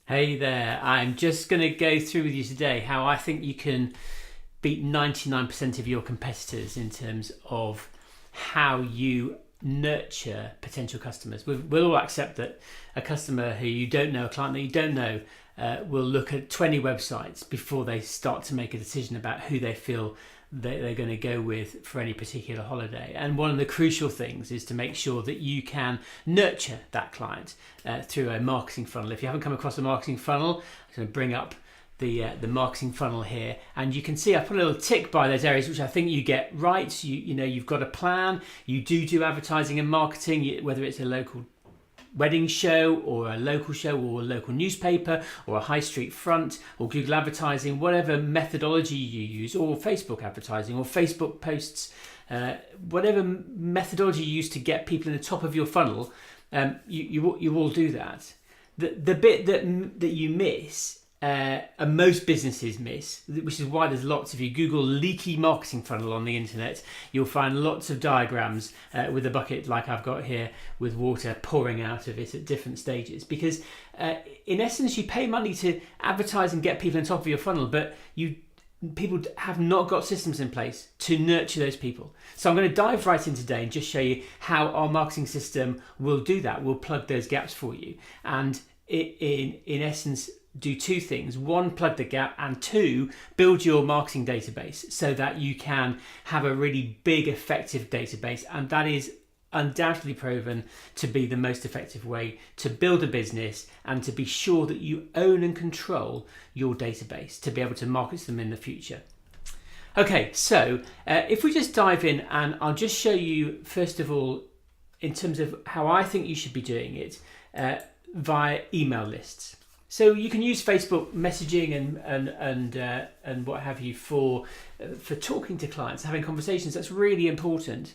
Hey there, I'm just going to go through with you today how I think you can beat 99% of your competitors in terms of how you nurture potential customers. We'll all accept that a customer who you don't know, a client that you don't know, will look at 20 websites before they start to make a decision about who they feel they're going to go with for any particular holiday. And one of the crucial things is to make sure that you can nurture that client through a marketing funnel. If you haven't come across a marketing funnel, I'm going to bring up the marketing funnel here, and you can see I put a little tick by those areas which I think you get right. You've got a plan. You do advertising and marketing, whether it's a local wedding show or a local show or a local newspaper or a high street front or Google advertising, whatever methodology you use, or Facebook advertising or Facebook posts, whatever methodology you use to get people in the top of your funnel, you all do that. The bit that you miss, and most businesses miss, which is why there's lots. If you Google leaky marketing funnel on the internet, you'll find lots of diagrams with a bucket like I've got here with water pouring out of it at different stages. Because in essence, you pay money to advertise and get people on top of your funnel, but people have not got systems in place to nurture those people. So I'm going to dive right in today and just show you how our marketing system will do that. We'll plug those gaps for you, and in essence, do two things. One, plug the gap, and two, build your marketing database so that you can have a really big, effective database. And that is undoubtedly proven to be the most effective way to build a business and to be sure that you own and control your database to be able to market them in the future. Okay, so if we just dive in, and I'll just show you, first of all, in terms of how I think you should be doing it via email lists. So you can use Facebook messaging and what have you for talking to clients, having conversations. That's really important.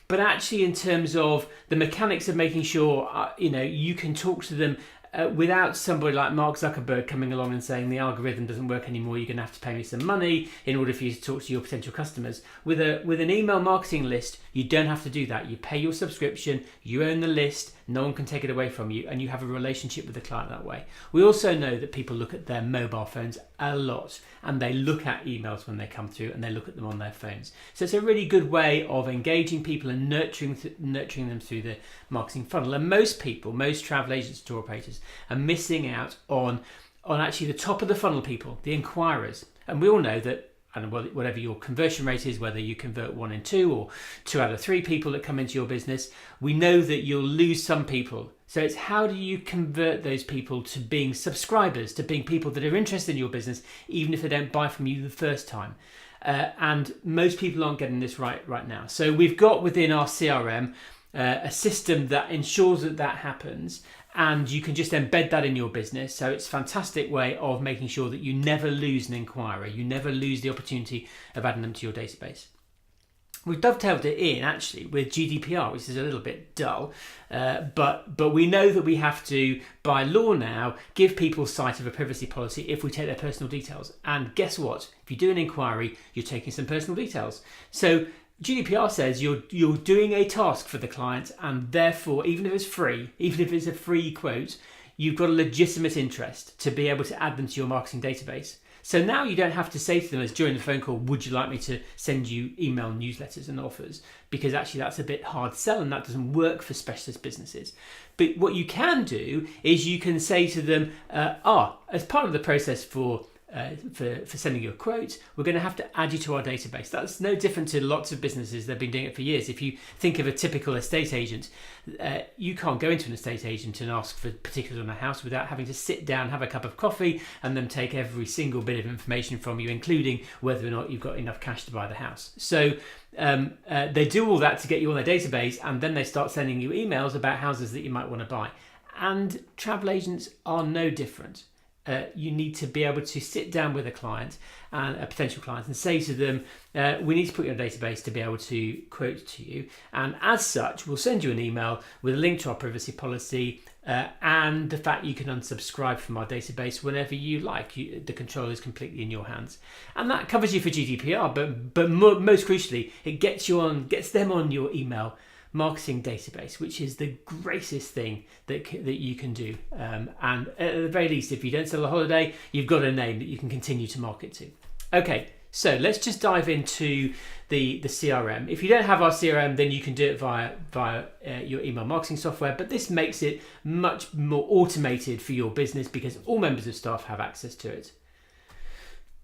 But actually, in terms of the mechanics of making sure you can talk to them without somebody like Mark Zuckerberg coming along and saying the algorithm doesn't work anymore, you're going to have to pay me some money in order for you to talk to your potential customers. With an email marketing list, you don't have to do that. You pay your subscription, you own the list, no one can take it away from you, and you have a relationship with the client that way. We also know that people look at their mobile phones a lot, and they look at emails when they come through, and they look at them on their phones. So it's a really good way of engaging people and nurturing them through the marketing funnel. And most travel agents, tour operators, are missing out on actually the top of the funnel people, the inquirers. And we all know that, and whatever your conversion rate is, whether you convert 1 in 2 or 2 out of 3 people that come into your business, we know that you'll lose some people. So it's how do you convert those people to being subscribers, to being people that are interested in your business, even if they don't buy from you the first time. And most people aren't getting this right now. So we've got within our CRM a system that ensures that happens, and you can just embed that in your business. So it's a fantastic way of making sure that you never lose an inquirer, you never lose the opportunity of adding them to your database. We've dovetailed it in actually with GDPR, which is a little bit dull, but we know that we have to, by law now, give people sight of a privacy policy if we take their personal details. And guess what? If you do an inquiry, you're taking some personal details. So GDPR says you're doing a task for the client, and therefore, even if it's free, even if it's a free quote, you've got a legitimate interest to be able to add them to your marketing database. So now you don't have to say to them as during the phone call, would you like me to send you email newsletters and offers? Because actually that's a bit hard sell, and that doesn't work for specialist businesses. But what you can do is you can say to them, as part of the process for sending you a quote, we're going to have to add you to our database. That's no different to lots of businesses. They've been doing it for years. If you think of a typical estate agent, you can't go into an estate agent and ask for particulars on a house without having to sit down, have a cup of coffee, and then take every single bit of information from you, including whether or not you've got enough cash to buy the house. So they do all that to get you on their database, and then they start sending you emails about houses that you might want to buy. And travel agents are no different. You need to be able to sit down with a client and a potential client and say to them, we need to put you on a database to be able to quote to you. And as such, we'll send you an email with a link to our privacy policy and the fact you can unsubscribe from our database whenever you like. The control is completely in your hands. And that covers you for GDPR, but most crucially, it gets them on your email marketing database, which is the greatest thing that you can do. And at the very least, if you don't sell a holiday, you've got a name that you can continue to market to. Okay, so let's just dive into the CRM. If you don't have our CRM, then you can do it via your email marketing software, but this makes it much more automated for your business because all members of staff have access to it.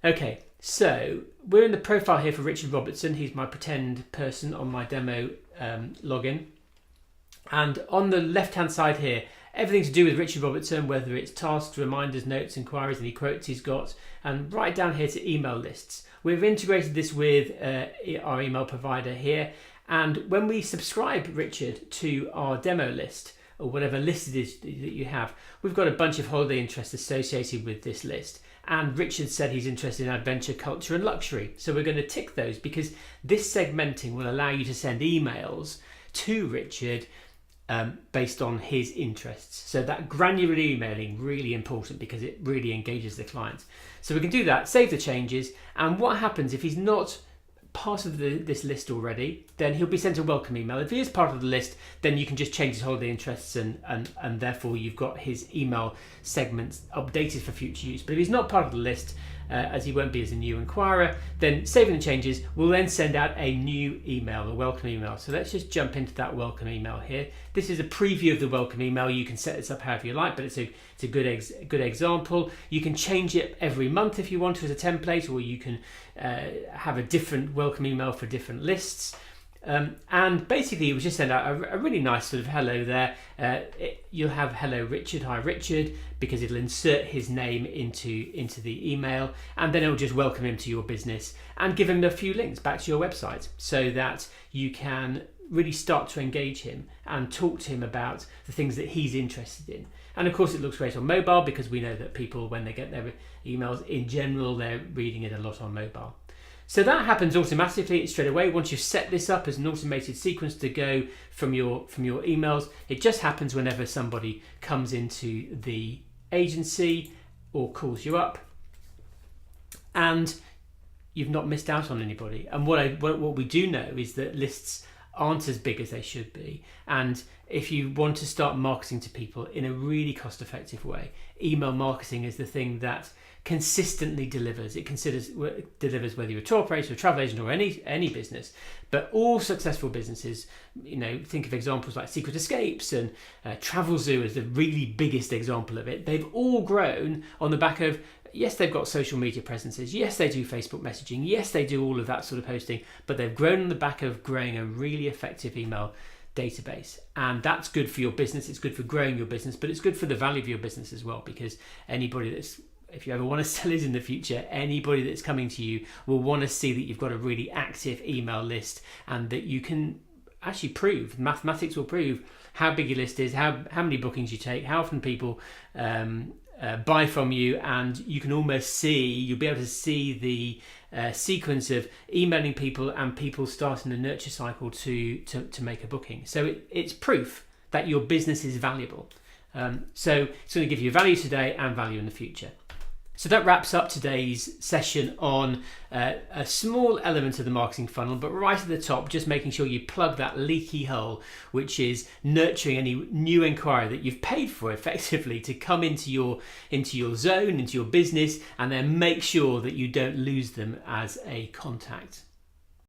Okay, so we're in the profile here for Richard Robertson. He's my pretend person on my demo login. And on the left-hand side here, everything to do with Richard Robertson, whether it's tasks, reminders, notes, inquiries, any quotes he's got, and right down here to email lists. We've integrated this with our email provider here. And when we subscribe Richard to our demo list, or whatever list it is that you have, we've got a bunch of holiday interests associated with this list. And Richard said he's interested in adventure, culture and luxury. So we're going to tick those because this segmenting will allow you to send emails to Richard based on his interests. So that granular emailing, really important because it really engages the client. So we can do that, save the changes. And what happens if he's not part of this list already, then he'll be sent a welcome email. If he is part of the list, then you can just change his holiday interests and therefore you've got his email segments updated for future use. But if he's not part of the list, as he won't be as a new inquirer, then saving the changes will then send out a new email, a welcome email. So let's just jump into that welcome email here. This is a preview of the welcome email. You can set this up however you like, but it's a good example. You can change it every month if you want to as a template, or you can have a different welcome email for different lists. And basically it was just send out a really nice sort of hello there. You'll have hello Richard, hi Richard, because it'll insert his name into the email, and then it'll just welcome him to your business and give him a few links back to your website so that you can really start to engage him and talk to him about the things that he's interested in. And of course it looks great on mobile because we know that people, when they get their emails in general, they're reading it a lot on mobile. So that happens automatically straight away. Once you've set this up as an automated sequence to go from your emails, it just happens whenever somebody comes into the agency or calls you up, and you've not missed out on anybody. And what we do know is that lists aren't as big as they should be. And if you want to start marketing to people in a really cost-effective way, email marketing is the thing that consistently delivers. It delivers whether you're a tour operator, a travel agent, or any business. But all successful businesses, think of examples like Secret Escapes and Travelzoo as the really biggest example of it. They've all grown on the back of, yes, they've got social media presences. Yes, they do Facebook messaging. Yes, they do all of that sort of posting. But they've grown on the back of growing a really effective email database. And that's good for your business. It's good for growing your business, but it's good for the value of your business as well, because if you ever want to sell it in the future, anybody that's coming to you will want to see that you've got a really active email list and that you can actually prove, mathematics will prove how big your list is, how many bookings you take, how often people buy from you, and you'll be able to see the sequence of emailing people and people starting a nurture cycle to make a booking. So it's proof that your business is valuable. So it's going to give you value today and value in the future. So that wraps up today's session on a small element of the marketing funnel, but right at the top, just making sure you plug that leaky hole, which is nurturing any new inquiry that you've paid for effectively to come into your zone, into your business, and then make sure that you don't lose them as a contact.